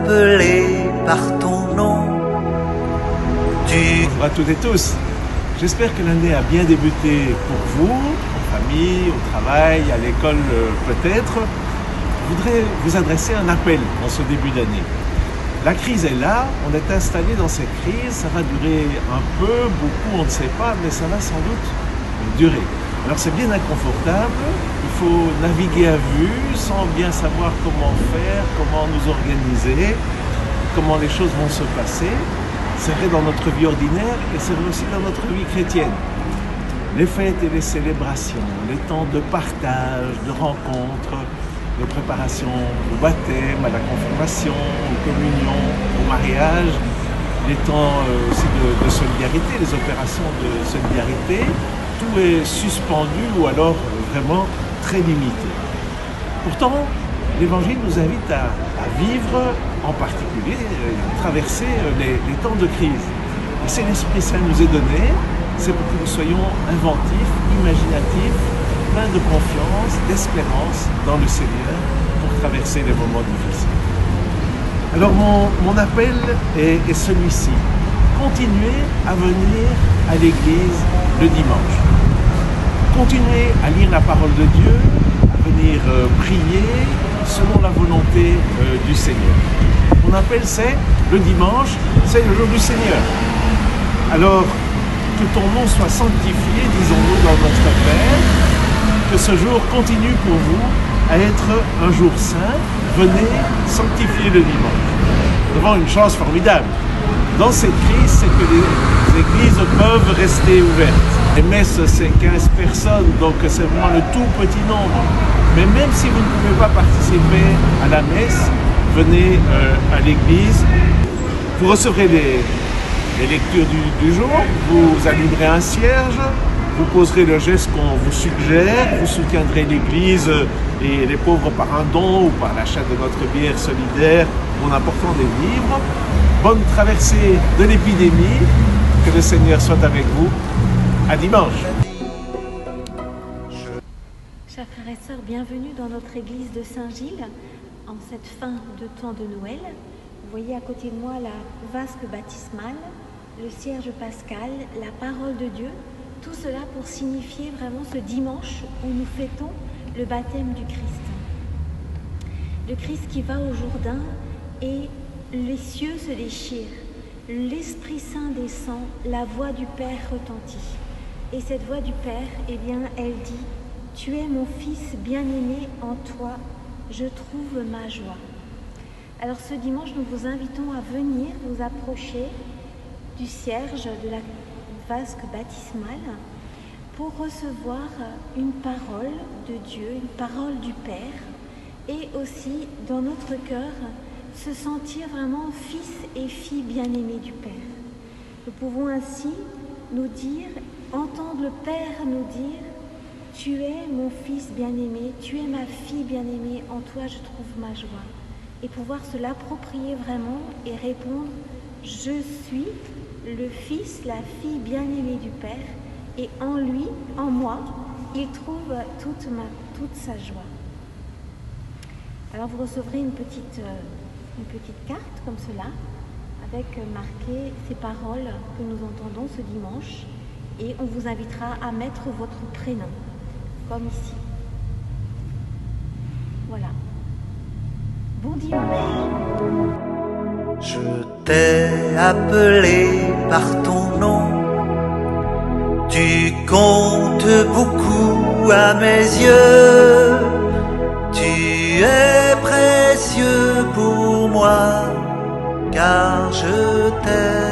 appelé par ton nom. Bonjour à toutes et tous. J'espère que l'année a bien débuté pour vous, en famille, au travail, à l'école peut-être. Je voudrais vous adresser un appel en ce début d'année. La crise est là, on est installé dans cette crise, ça va durer un peu, beaucoup, on ne sait pas, mais ça va sans doute durer. Alors c'est bien inconfortable, il faut naviguer à vue sans bien savoir comment faire, comment nous organiser, comment les choses vont se passer. C'est vrai dans notre vie ordinaire et c'est vrai aussi dans notre vie chrétienne. Les fêtes et les célébrations, les temps de partage, de rencontres, de préparation au baptême, à la confirmation, aux communions, au mariage, les temps aussi de solidarité, les opérations de solidarité, tout est suspendu ou alors vraiment très limité. Pourtant, l'Évangile nous invite à vivre, en particulier, traverser les temps de crise. Et si l'Esprit Saint nous est donné, c'est pour que nous soyons inventifs, imaginatifs, pleins de confiance, d'espérance dans le Seigneur pour traverser les moments difficiles. Alors mon appel est celui-ci. Continuez à venir à l'église le dimanche. Continuez à lire la parole de Dieu, à venir prier selon la volonté du Seigneur. Mon appel c'est, le dimanche, c'est le jour du Seigneur. Alors, que ton nom soit sanctifié, disons-nous dans notre Père, que ce jour continue pour vous à être un jour saint. Venez sanctifier le dimanche. Nous avons une chance formidable. Dans cette crise, c'est que les églises peuvent rester ouvertes. Les messes, c'est 15 personnes, donc c'est vraiment le tout petit nombre. Mais même si vous ne pouvez pas participer à la messe, venez à l'église. Vous recevrez les lectures du jour, vous allumerez un cierge, vous poserez le geste qu'on vous suggère, vous soutiendrez l'église et les pauvres par un don ou par l'achat de notre bière solidaire en apportant des livres. Bonne traversée de l'épidémie, que le Seigneur soit avec vous. À dimanche. Chers frères et sœurs, bienvenue dans notre église de Saint-Gilles en cette fin de temps de Noël. Vous voyez à côté de moi la vasque baptismale, le cierge pascal, la parole de Dieu. Tout cela pour signifier vraiment ce dimanche où nous fêtons le baptême du Christ. Le Christ qui va au Jourdain et les cieux se déchirent, l'Esprit Saint descend, la voix du Père retentit. Et cette voix du Père, eh bien, elle dit « Tu es mon Fils bien-aimé, en toi, je trouve ma joie ». Alors ce dimanche, nous vous invitons à venir vous approcher du cierge de la vasque baptismale pour recevoir une parole de Dieu, une parole du Père, et aussi dans notre cœur se sentir vraiment fils et filles bien-aimés du Père. Nous pouvons ainsi nous dire, entendre le Père nous dire « Tu es mon fils bien-aimé, tu es ma fille bien-aimée, en toi je trouve ma joie ». Et pouvoir se l'approprier vraiment et répondre « Je suis le fils, la fille bien-aimée du Père, et en lui, en moi, il trouve toute sa joie. » Alors vous recevrez une petite carte comme cela, avec marqué ces paroles que nous entendons ce dimanche, et on vous invitera à mettre votre prénom, comme ici. Voilà. Bon dimanche. Je t'ai appelé par ton nom. Tu comptes beaucoup à mes yeux. Tu es précieux pour moi, car je t'aime.